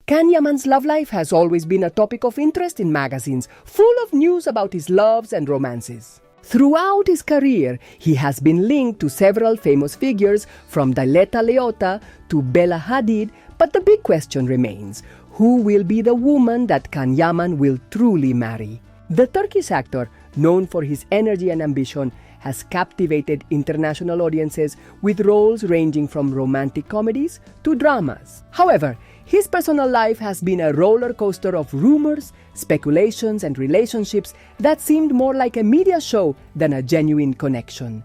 Can Yaman's love life has always been a topic of interest in magazines, full of news about his loves and romances. Throughout his career, he has been linked to several famous figures from Diletta Leotta to Bella Hadid, but the big question remains, who will be the woman that Can Yaman will truly marry? The Turkish actor, known for his energy and ambition, has captivated international audiences with roles ranging from romantic comedies to dramas. However, his personal life has been a roller coaster of rumors, speculations, and relationships that seemed more like a media show than a genuine connection.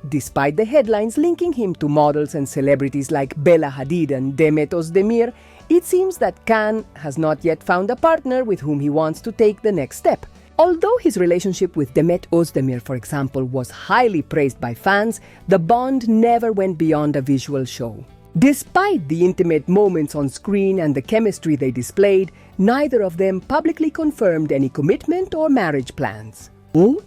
Despite the headlines linking him to models and celebrities like Bella Hadid and Demet Özdemir, it seems that Can has not yet found a partner with whom he wants to take the next step. Although his relationship with Demet Özdemir, for example, was highly praised by fans, the bond never went beyond a visual show. Despite the intimate moments on screen and the chemistry they displayed, neither of them publicly confirmed any commitment or marriage plans.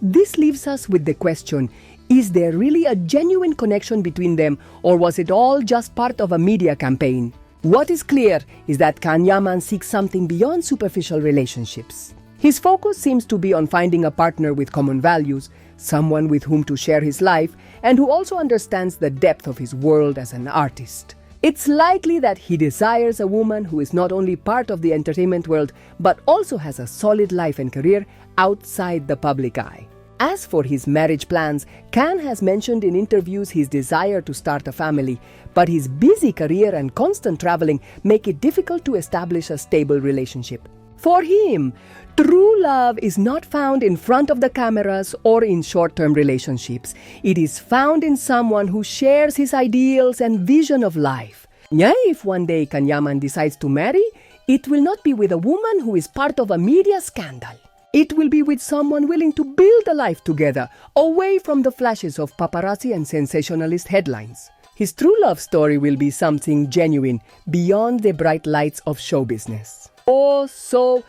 This leaves us with the question, is there really a genuine connection between them, or was it all just part of a media campaign? What is clear is that Can Yaman seeks something beyond superficial relationships. His focus seems to be on finding a partner with common values, someone with whom to share his life, and who also understands the depth of his world as an artist. It's likely that he desires a woman who is not only part of the entertainment world, but also has a solid life and career outside the public eye. As for his marriage plans, Can has mentioned in interviews his desire to start a family, but his busy career and constant traveling make it difficult to establish a stable relationship. For him, true love is not found in front of the cameras or in short-term relationships. It is found in someone who shares his ideals and vision of life. If one day Can Yaman decides to marry, it will not be with a woman who is part of a media scandal. It will be with someone willing to build a life together, away from the flashes of paparazzi and sensationalist headlines. His true love story will be something genuine, beyond the bright lights of show business. So,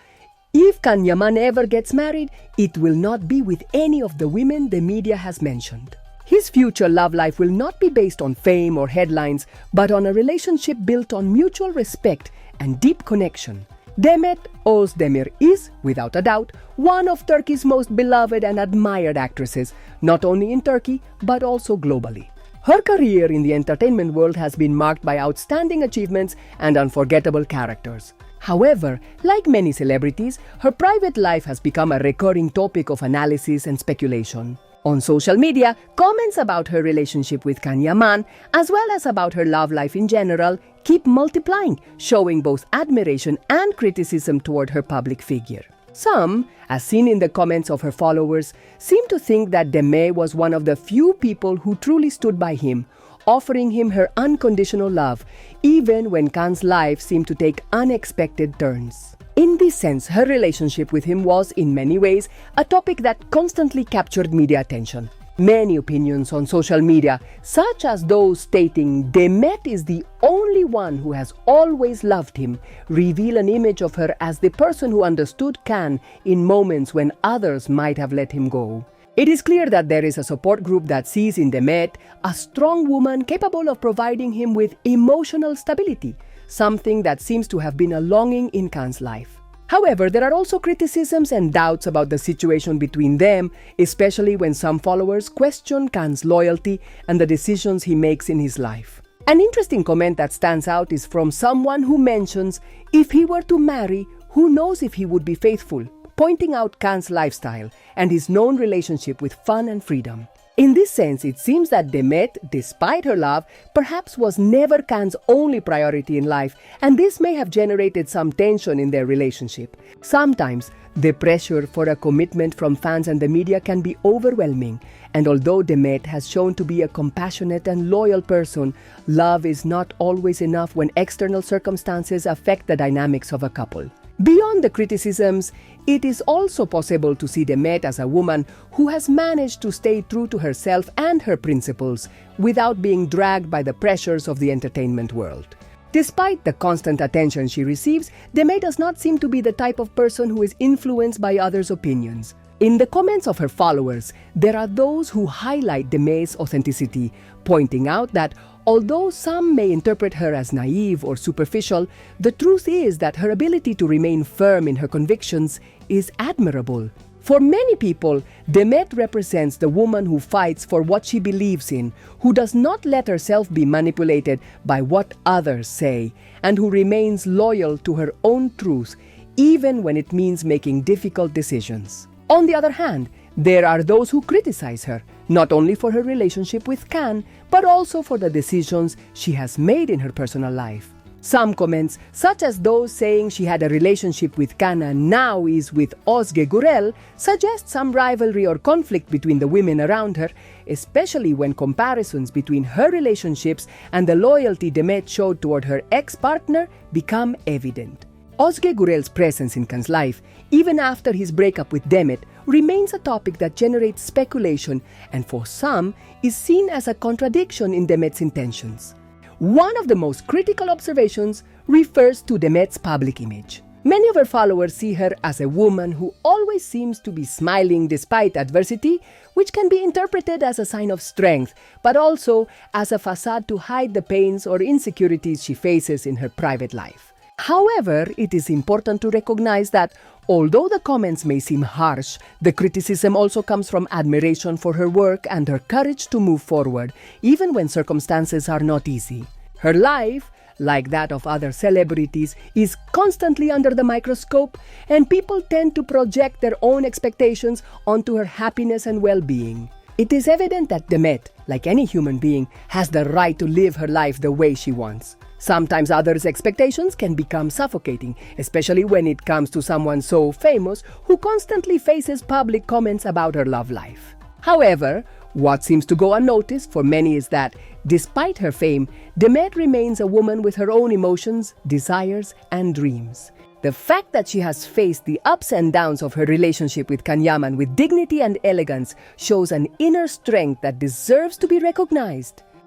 if Can Yaman ever gets married, it will not be with any of the women the media has mentioned. His future love life will not be based on fame or headlines, but on a relationship built on mutual respect and deep connection. Demet Özdemir is, without a doubt, one of Turkey's most beloved and admired actresses, not only in Turkey, but also globally. Her career in the entertainment world has been marked by outstanding achievements and unforgettable characters. However, like many celebrities, her private life has become a recurring topic of analysis and speculation. On social media, comments about her relationship with Can Yaman, as well as about her love life in general, keep multiplying, showing both admiration and criticism toward her public figure. Some, as seen in the comments of her followers, seem to think that Demet was one of the few people who truly stood by him, offering him her unconditional love, even when Can's life seemed to take unexpected turns. In this sense, her relationship with him was, in many ways, a topic that constantly captured media attention. Many opinions on social media, such as those stating Demet is the only one who has always loved him, reveal an image of her as the person who understood Can in moments when others might have let him go. It is clear that there is a support group that sees in Demet a strong woman capable of providing him with emotional stability, something that seems to have been a longing in Can's life. However, there are also criticisms and doubts about the situation between them, especially when some followers question Can's loyalty and the decisions he makes in his life. An interesting comment that stands out is from someone who mentions, if he were to marry, who knows if he would be faithful, pointing out Can's lifestyle and his known relationship with fun and freedom. In this sense, it seems that Demet, despite her love, perhaps was never Can's only priority in life, and this may have generated some tension in their relationship. Sometimes, the pressure for a commitment from fans and the media can be overwhelming, and although Demet has shown to be a compassionate and loyal person, love is not always enough when external circumstances affect the dynamics of a couple. Beyond the criticisms, it is also possible to see Demet as a woman who has managed to stay true to herself and her principles without being dragged by the pressures of the entertainment world. Despite the constant attention she receives, Demet does not seem to be the type of person who is influenced by others' opinions. In the comments of her followers, there are those who highlight Demet's authenticity, pointing out that Although some may interpret her as naive or superficial, the truth is that her ability to remain firm in her convictions is admirable. For many people, Demet represents the woman who fights for what she believes in, who does not let herself be manipulated by what others say, and who remains loyal to her own truth, even when it means making difficult decisions. On the other hand, there are those who criticize her, not only for her relationship with Can, but also for the decisions she has made in her personal life. Some comments, such as those saying she had a relationship with Can and now is with Özge Gürel, suggest some rivalry or conflict between the women around her, especially when comparisons between her relationships and the loyalty Demet showed toward her ex-partner become evident. Özge Gürel's presence in Can's life, even after his breakup with Demet, remains a topic that generates speculation and for some is seen as a contradiction in Demet's intentions. One of the most critical observations refers to Demet's public image. Many of her followers see her as a woman who always seems to be smiling despite adversity, which can be interpreted as a sign of strength, but also as a facade to hide the pains or insecurities she faces in her private life. However, it is important to recognize that although the comments may seem harsh, the criticism also comes from admiration for her work and her courage to move forward, even when circumstances are not easy. Her life, like that of other celebrities, is constantly under the microscope, and people tend to project their own expectations onto her happiness and well-being. It is evident that Demet, like any human being, has the right to live her life the way she wants. Sometimes others' expectations can become suffocating, especially when it comes to someone so famous who constantly faces public comments about her love life. However, what seems to go unnoticed for many is that, despite her fame, Demet remains a woman with her own emotions, desires, and dreams. The fact that she has faced the ups and downs of her relationship with Yaman with dignity and elegance shows an inner strength that deserves to be recognized.